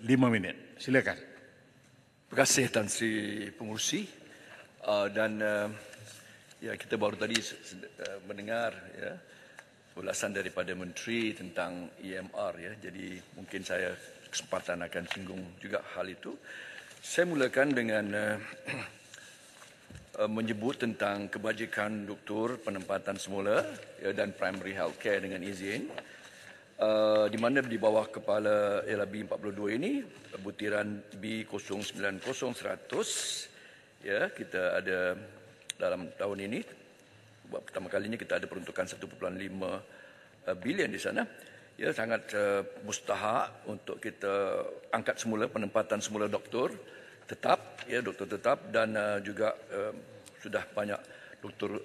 5 minit. Silakan. Terima kasih Tan Sri Pengurusi. Dan ya, kita baru tadi mendengar ya ulasan daripada Menteri tentang EMR ya. Jadi mungkin saya kesempatan akan singgung juga hal itu. Saya mulakan dengan menyebut tentang kebajikan doktor penempatan semula ya, dan primary healthcare dengan izin. Di mana di bawah kepala ialah B42 ini, butiran B090-100, ya, kita ada dalam tahun ini, buat pertama kalinya kita ada peruntukan 1.5 bilion di sana. Ya, sangat mustahak untuk kita angkat semula penempatan semula doktor tetap, ya, doktor tetap, dan juga sudah banyak doktor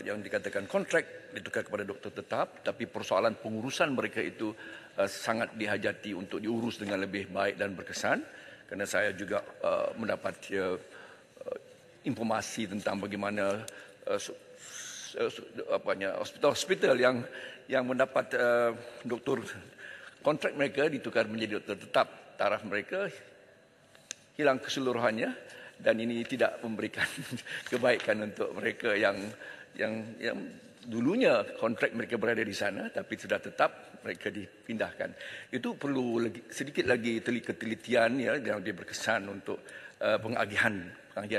yang dikatakan kontrak ditukar kepada doktor tetap, tapi persoalan pengurusan mereka itu sangat dihajati untuk diurus dengan lebih baik dan berkesan, kerana saya juga mendapat informasi tentang bagaimana hospital-hospital yang mendapat doktor kontrak mereka ditukar menjadi doktor tetap, taraf mereka hilang keseluruhannya, dan ini tidak memberikan kebaikan untuk mereka yang dulunya kontrak mereka berada di sana tapi sudah tetap mereka dipindahkan. Itu perlu sedikit lagi ketelitian ya, yang dia berkesan untuk pengagihan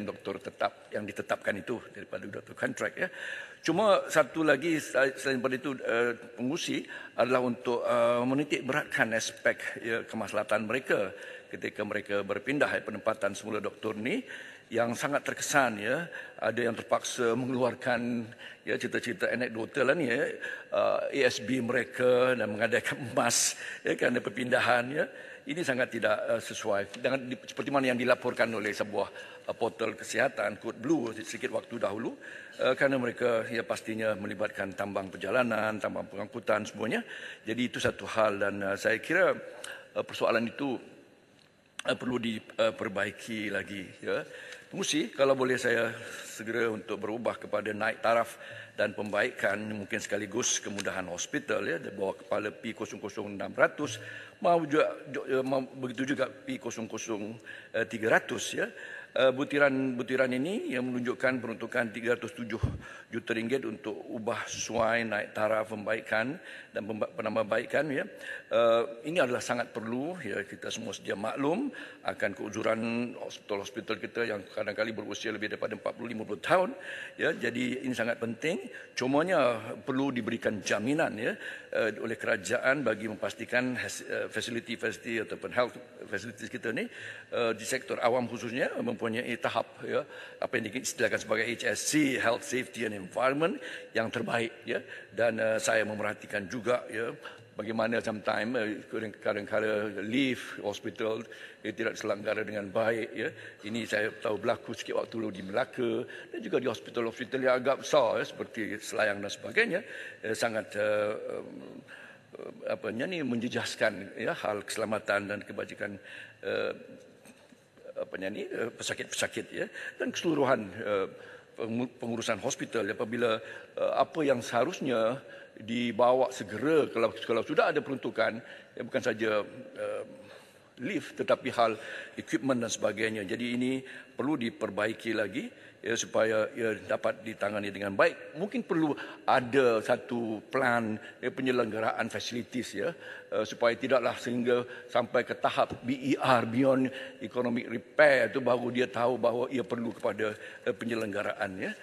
doktor tetap yang ditetapkan itu daripada doktor kontrak ya. Cuma satu lagi selain daripada itu pengurusi adalah untuk menitik beratkan aspek ya, kemaslahatan mereka ketika mereka berpindah penempatan semula doktor ni, yang sangat terkesan ya, ada yang terpaksa mengeluarkan ya cerita-cerita anekdotal ni ya, ASB mereka dan mengadakan emas ya kerana perpindahan ya. Ini sangat tidak sesuai dengan seperti mana yang dilaporkan oleh sebuah portal kesihatan Code Blue sedikit waktu dahulu, kerana mereka ya pastinya melibatkan tambang perjalanan, tambang pengangkutan semuanya. Jadi itu satu hal, dan saya kira persoalan itu perlu diperbaiki lagi ya. Pengurusi, kalau boleh saya segera untuk berubah kepada naik taraf dan pembaikan, mungkin sekaligus kemudahan hospital ya, di bawah kepala P00600, begitu juga P00300 ya. Butiran ini yang menunjukkan peruntukan 307 juta ringgit untuk ubah sesuai naik taraf pembaikan dan penambahbaikan ya. Ini adalah sangat perlu ya, kita semua sedia maklum akan keuzuran hospital-hospital kita yang kadang-kali berusia lebih daripada 40-50 tahun ya. Jadi ini sangat penting, cumanya perlu diberikan jaminan ya oleh kerajaan bagi memastikan fasiliti-fasiliti ataupun health facilities kita ni di sektor awam khususnya mempunyai tahap ya, apa yang diistilahkan sebagai HSC, Health Safety and Environment, yang terbaik ya. Dan saya memerhatikan juga ya bagaimana sometimes kadang-kadang lift hospital tidak diselenggara dengan baik ya. Ini saya tahu berlaku sikit waktu dulu di Melaka dan juga di hospital-hospital yang agak besar ya, seperti Selayang dan sebagainya, sangat menjejaskan ya hal keselamatan dan kebajikan pesakit-pesakit ya, dan keseluruhan pengurusan hospital apabila apa yang seharusnya dibawa segera kalau sudah ada peruntukan ya, bukan saja lift tetapi hal equipment dan sebagainya. Jadi ini perlu diperbaiki lagi ya, supaya ia dapat ditangani dengan baik. Mungkin perlu ada satu plan ya, penyelenggaraan facilities ya, supaya tidaklah sehingga sampai ke tahap BER, Beyond Economic Repair, itu baru dia tahu bahawa ia perlu kepada penyelenggaraan ya.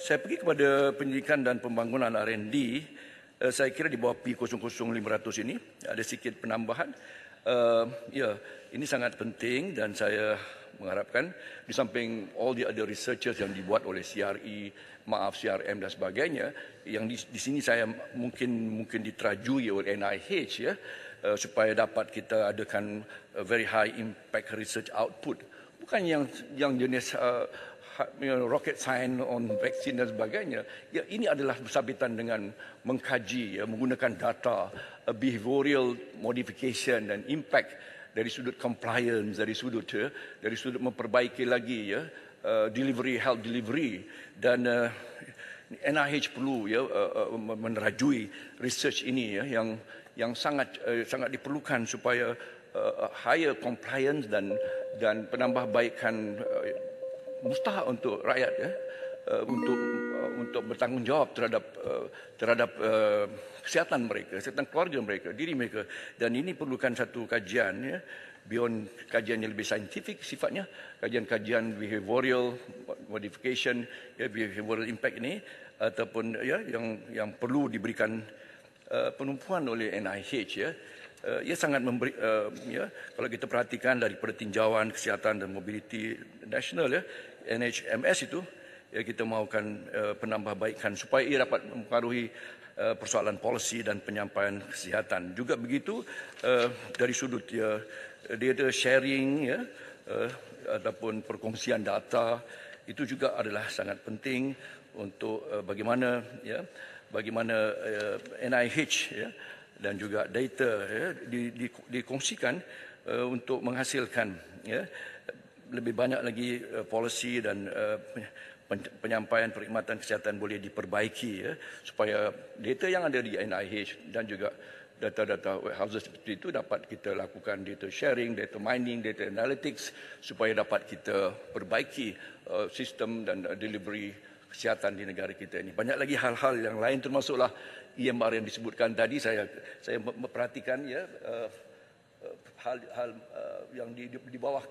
Saya pergi kepada pendidikan dan pembangunan R&D. Saya kira di bawah P00500 ini ada sedikit penambahan. Ya, ini sangat penting, dan saya mengharapkan di samping all the other researchers yang dibuat oleh CRM dan sebagainya, yang di sini saya mungkin diterajui oleh NIH ya, supaya dapat kita adakan very high impact research output, bukan yang jenis rocket science on vaksin dan sebagainya. Ya, ini adalah bersabitan dengan mengkaji ya, menggunakan data behavioral modification dan impact dari sudut compliance, dari sudut memperbaiki lagi ya health delivery, dan NIH perlu ya menerajui research ini ya, yang sangat diperlukan supaya higher compliance dan penambahbaikan mustahak untuk rakyat, ya, untuk bertanggungjawab terhadap kesihatan mereka, kesihatan keluarga mereka, diri mereka. Dan ini perlukan satu kajian, ya, beyond kajian yang lebih saintifik sifatnya, kajian-kajian behavioral modification, ya, behavioral impact ini, ataupun ya yang perlu diberikan penumpuan oleh NIH, ya. Ia sangat memberi, ya, kalau kita perhatikan daripada tinjauan kesihatan dan mobiliti nasional, ya, NHMS itu, ya, kita mahukan penambahbaikan supaya ia dapat mempengaruhi persoalan polisi dan penyampaian kesihatan. Juga begitu dari sudut, ya, data sharing, ya, ataupun perkongsian data, itu juga adalah sangat penting untuk bagaimana NIH, ya, dan juga data, ya, dikongsikan untuk menghasilkan, ya, lebih banyak lagi polisi dan penyampaian perkhidmatan kesihatan boleh diperbaiki, ya, supaya data yang ada di NIH dan juga data-data warehouses seperti itu dapat kita lakukan data sharing, data mining, data analytics supaya dapat kita perbaiki sistem dan delivery kesihatan di negara kita ini. Banyak lagi hal-hal yang lain termasuklah EMR yang disebutkan tadi. Saya memperhatikan, ya, hal-hal yang di bawah,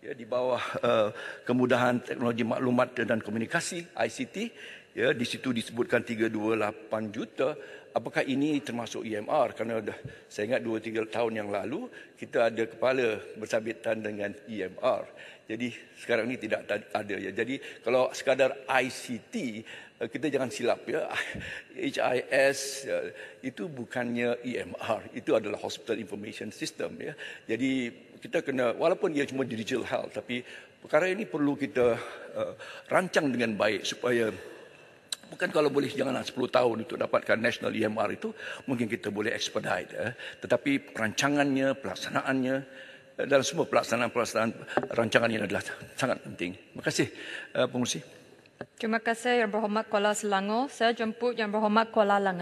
ya, di bawah kemudahan teknologi maklumat dan komunikasi ICT, ya, di situ disebutkan 328 juta. Apakah ini termasuk EMR? Kerana saya ingat 2-3 tahun yang lalu kita ada kepala bersabitan dengan EMR. Jadi sekarang ini tidak ada, ya. Jadi kalau sekadar ICT, kita jangan silap, ya. HIS itu bukannya EMR, itu adalah Hospital Information System, ya. Jadi kita kena, walaupun ia cuma digital health, tapi perkara ini perlu kita rancang dengan baik supaya bukan kalau boleh janganlah 10 tahun untuk dapatkan national EMR itu, mungkin kita boleh expedite, ya. Tetapi perancangannya, pelaksanaannya, dalam semua pelaksanaan rancangan ini adalah sangat penting. Terima kasih, pengurusi. Terima kasih Yang Berhormat Kuala Selangor. Saya jemput Yang Berhormat Kuala Langat.